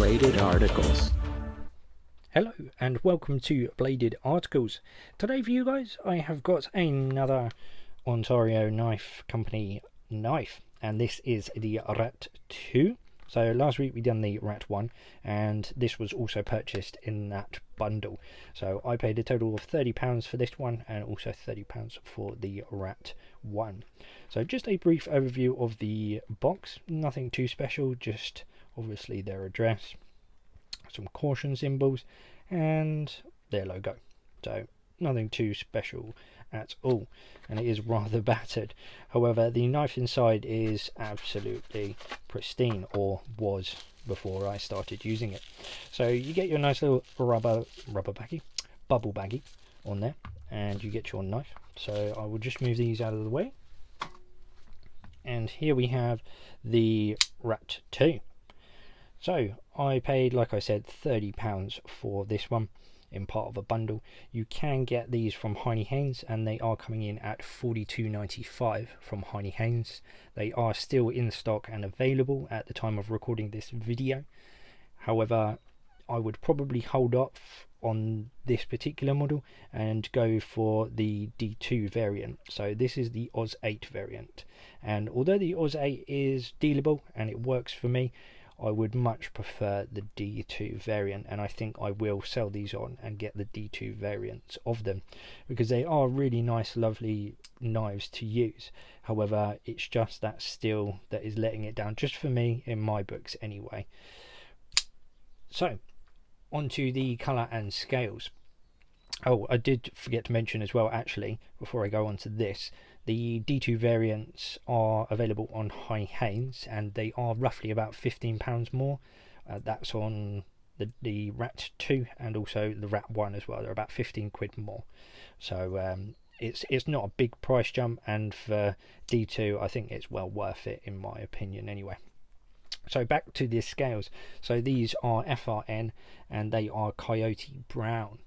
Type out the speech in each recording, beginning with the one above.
Bladed Articles. Hello and welcome to Bladed Articles. Today for you guys I have got another Ontario Knife Company knife, and this is the Rat 2. So last week we done the Rat 1 and this was also purchased in that bundle. So I paid a total of £30 for this one and also £30 for the Rat 1. So just a brief overview of the box, nothing too special, just obviously their address, some caution symbols and their logo. So nothing too special at all, and it is rather battered. However, the knife inside is absolutely pristine, or was before I started using it. So you get your nice little rubber baggie, bubble baggie on there, and you get your knife. So I will just move these out of the way, and here we have the Rat 2. So I paid, like I said, £30 for this one in part of a bundle. You can get these from Heine Haynes and they are coming in at $42.95 from Heine Haynes. They are still in stock and available at the time of recording this video. However, I would probably hold off on this particular model and go for the D2 variant. So this is the Oz 8 variant, and although the Oz 8 is dealable and it works for me, I would much prefer the D2 variant, and I think I will sell these on and get the D2 variants of them because they are really nice, lovely knives to use. However, it's just that steel that is letting it down, just for me, in my books anyway. So onto the colour and scales. Oh, I did forget to mention as well, actually, before I go on to this, the D2 variants are available on Heine Haynes and they are roughly about £15 more. That's on the Rat 2 and also the Rat 1 as well. They're about 15 quid more. So it's not a big price jump, and for D2 I think it's well worth it in my opinion anyway. So back to the scales. So these are FRN and they are Coyote Brown,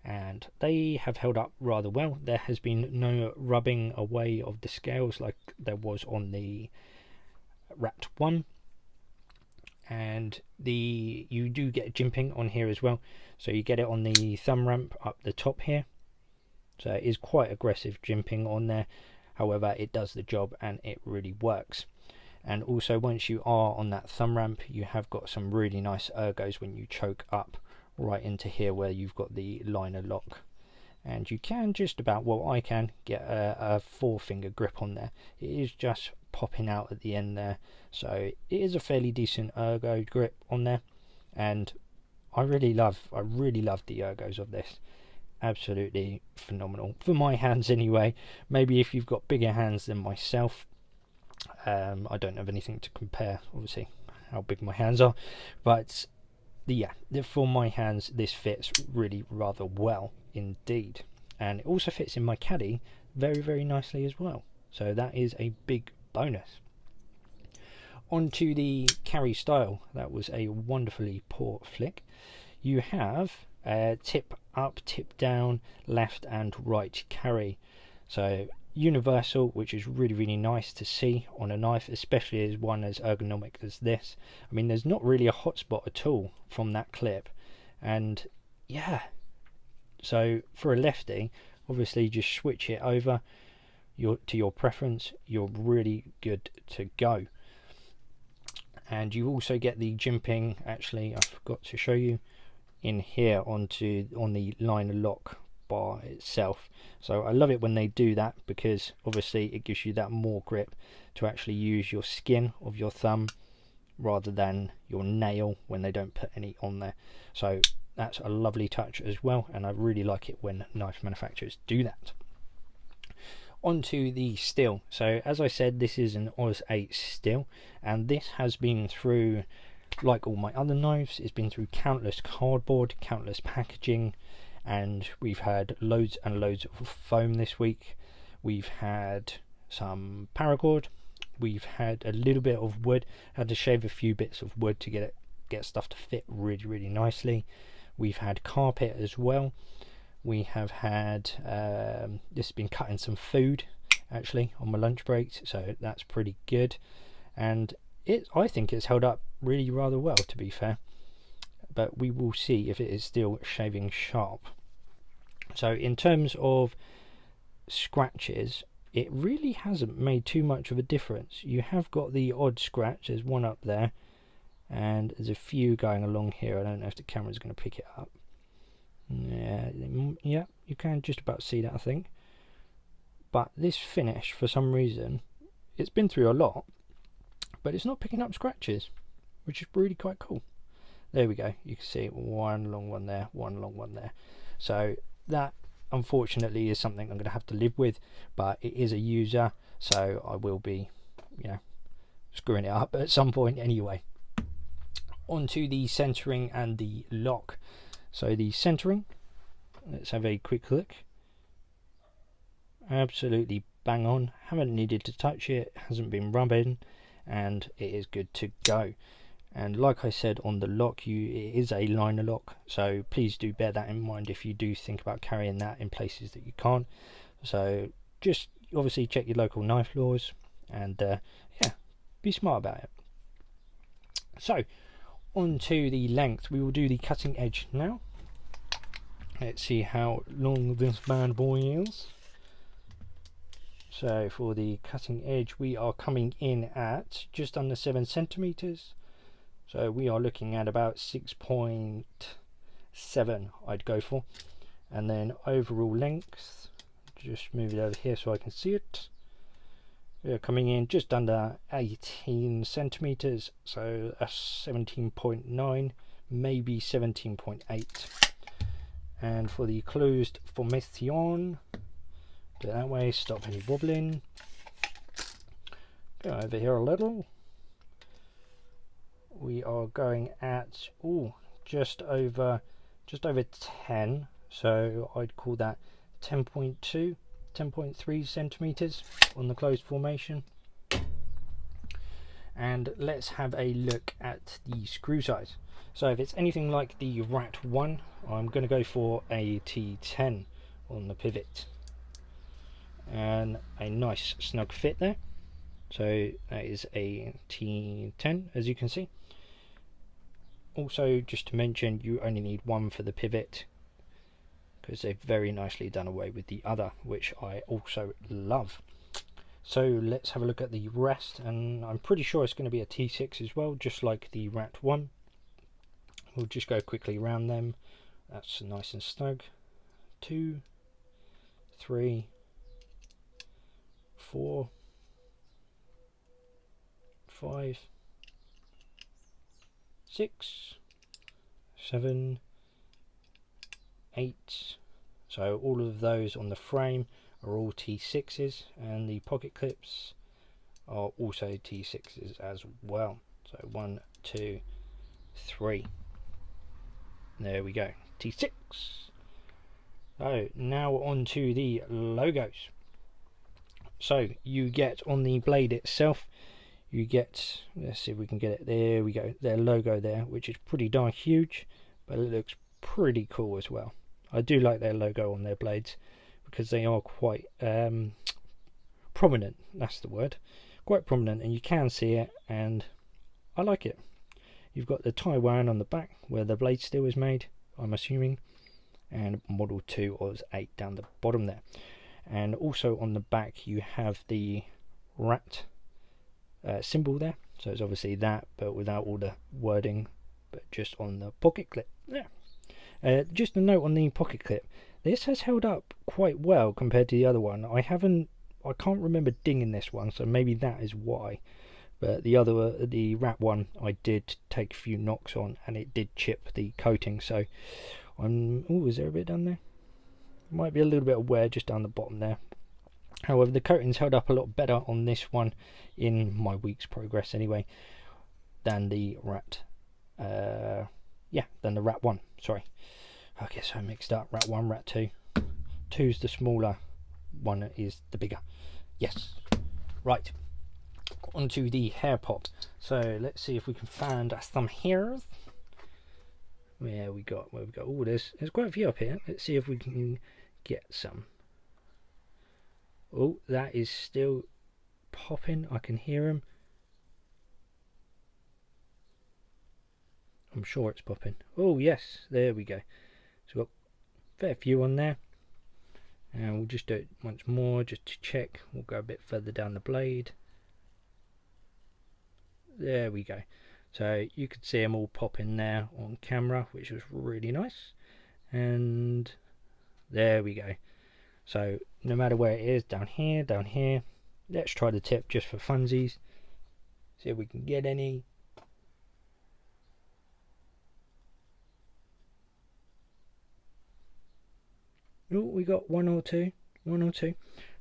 and they have held up rather well. There has been no rubbing away of the scales like there was on the Rat 1, and you do get jimping on here as well. So you get it on the thumb ramp up the top here, so it is quite aggressive jimping on there. However, it does the job and it really works. And also once you are on that thumb ramp, you have got some really nice ergos when you choke up right into here where you've got the liner lock, and you can just about, well, I can get a 4-finger grip on there. It is just popping out at the end there, so it is a fairly decent ergo grip on there, and I really love the ergos of this. Absolutely phenomenal for my hands anyway. Maybe if you've got bigger hands than myself, I don't have anything to compare obviously how big my hands are, but for my hands this fits really rather well indeed, and it also fits in my caddy very, very nicely as well, so that is a big bonus. On to the carry style. That was a wonderfully poor flick. You have tip up, tip down, left and right carry, so universal, which is really, really nice to see on a knife, especially as one as ergonomic as this. I mean, there's not really a hotspot at all from that clip, and yeah, so for a lefty, obviously just switch it over to your preference, you're really good to go. And you also get the jimping, actually I forgot to show you, in here on the liner lock bar itself. So I love it when they do that, because obviously it gives you that more grip to actually use your skin of your thumb rather than your nail when they don't put any on there. So that's a lovely touch as well, and I really like it when knife manufacturers do that. Onto the steel. So as I said, this is an Oz 8 steel, and this has been through, like all my other knives, it's been through countless cardboard, countless packaging, and we've had loads and loads of foam this week. We've had some paracord, we've had a little bit of wood, had to shave a few bits of wood to get stuff to fit really, really nicely. We've had carpet as well. We have had just been cutting some food actually on my lunch breaks, so that's pretty good, and I think it's held up really rather well, to be fair. but we will see if it is still shaving sharp. So in terms of scratches, it really hasn't made too much of a difference. You have got the odd scratch, there's one up there, and there's a few going along here. I don't know if the camera's going to pick it up. Yeah, you can just about see that, I think. But this finish, for some reason, it's been through a lot, but it's not picking up scratches, which is really quite cool. There we go, you can see one long one there, one long one there. So that unfortunately is something I'm going to have to live with, but it is a user, so I will be, you know, screwing it up at some point anyway. Onto the centering and the lock. So the centering, let's have a quick look. Absolutely bang on, haven't needed to touch it, hasn't been rubbing, and it is good to go. And like I said on the lock, it is a liner lock, so please do bear that in mind if you do think about carrying that in places that you can't. So just obviously check your local knife laws, and yeah, be smart about it. So on to the length, we will do the cutting edge now. Let's see how long this bad boy is. So for the cutting edge, we are coming in at just under 7 centimeters. So we are looking at about 6.7 I'd go for. And then overall length, just move it over here so I can see it. We are coming in just under 18 centimeters, so a 17.9, maybe 17.8. And for the closed formation, do it that way, stop any wobbling. Go over here a little. We are going at just over 10, so I'd call that 10.2, 10.3 centimeters on the closed formation. And let's have a look at the screw size. So if it's anything like the Rat 1, I'm going to go for a T10 on the pivot, and a nice snug fit there. So that is a T10, as you can see. Also, just to mention, you only need one for the pivot, because they've very nicely done away with the other, which I also love. So let's have a look at the rest, and I'm pretty sure it's going to be a T6 as well, just like the Rat 1. We'll just go quickly around them. That's nice and snug. 2, 3, 4, 5, 6, 7, 8. So all of those on the frame are all T6s, and the pocket clips are also T6s as well. So 1, 2, 3. There we go, T6. So now on to the logos. So you get on the blade itself, you get, let's see if we can get it, there we go, their logo there, which is pretty darn huge, but it looks pretty cool as well. I do like their logo on their blades, because they are quite prominent, that's the word, quite prominent, and you can see it, and I like it. You've got the Taiwan on the back where the blade steel is made, I'm assuming, and model 2 of 8 down the bottom there. And also on the back you have the rat symbol there, so it's obviously that, but without all the wording, but just on the pocket clip. Yeah. Just a note on the pocket clip, this has held up quite well compared to the other one. I can't remember dinging this one, so maybe that is why. But the other, the Rat one, I did take a few knocks on, and it did chip the coating. So I'm, is there a bit down there? Might be a little bit of wear just down the bottom there. However, the coating's held up a lot better on this one, in my week's progress anyway, than the Rat. Than the Rat one. Sorry, I get so mixed up. Rat 1, Rat 2. 2's the smaller, 1 is the bigger. Yes. Right. Onto the hair pop. So let's see if we can find some hairs. Where we got? Oh, there's quite a few up here. Let's see if we can get some. Oh, that is still popping. I can hear them. I'm I'm sure it's popping. Oh yes, there we go. So we've got a fair few on there. And we'll just do it once more just to check. We'll go a bit further down the blade. There we go. So you could see them all popping there on camera, which was really nice. And there we go. So no matter where it is, down here, let's try the tip just for funsies. See if we can get any. Oh, we got one or two.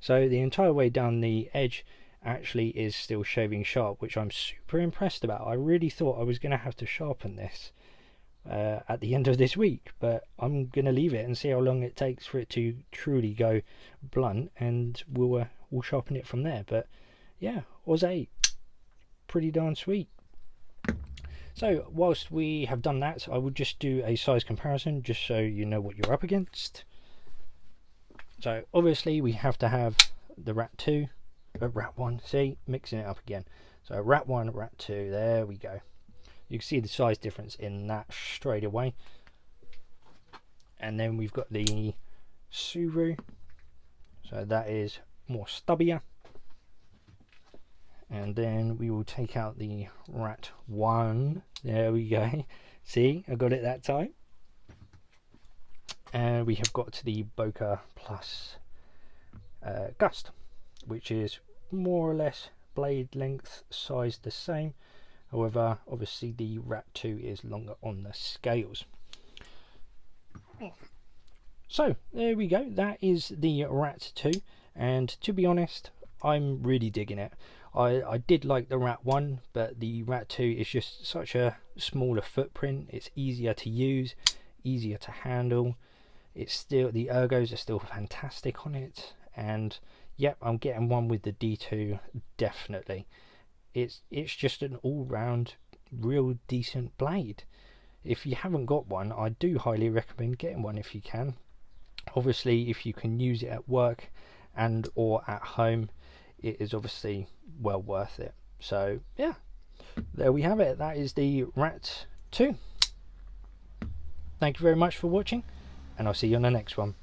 So the entire way down the edge actually is still shaving sharp, which I'm super impressed about. I really thought I was going to have to sharpen this at the end of this week, but I'm going to leave it and see how long it takes for it to truly go blunt, and we'll sharpen it from there. But yeah, Oz 8, pretty darn sweet. So whilst we have done that, I will just do a size comparison just so you know what you're up against. So obviously we have to have the Rat 2, Rat 1, see, mixing it up again. So Rat 1, Rat 2, there we go. You can see the size difference in that straight away. And then we've got the Suru, so that is more stubbier. And then we will take out the Rat 1, there we go. See, I got it that time. And we have got the Bokeh Plus Gust, which is more or less blade length size the same. However, obviously the Rat 2 is longer on the scales. So there we go, that is the Rat 2, and to be honest, I'm really digging it. I did like the Rat 1, but the Rat 2 is just such a smaller footprint. It's easier to use, easier to handle. It's still, the ergos are still fantastic on it, and yep, I'm getting one with the D2 definitely. It's just an all-round real decent blade. If you haven't got one, I do highly recommend getting one if you can. Obviously, if you can use it at work and or at home, it is obviously well worth it. So yeah, there we have it. That is the Rat 2. Thank you very much for watching, and I'll see you on the next one.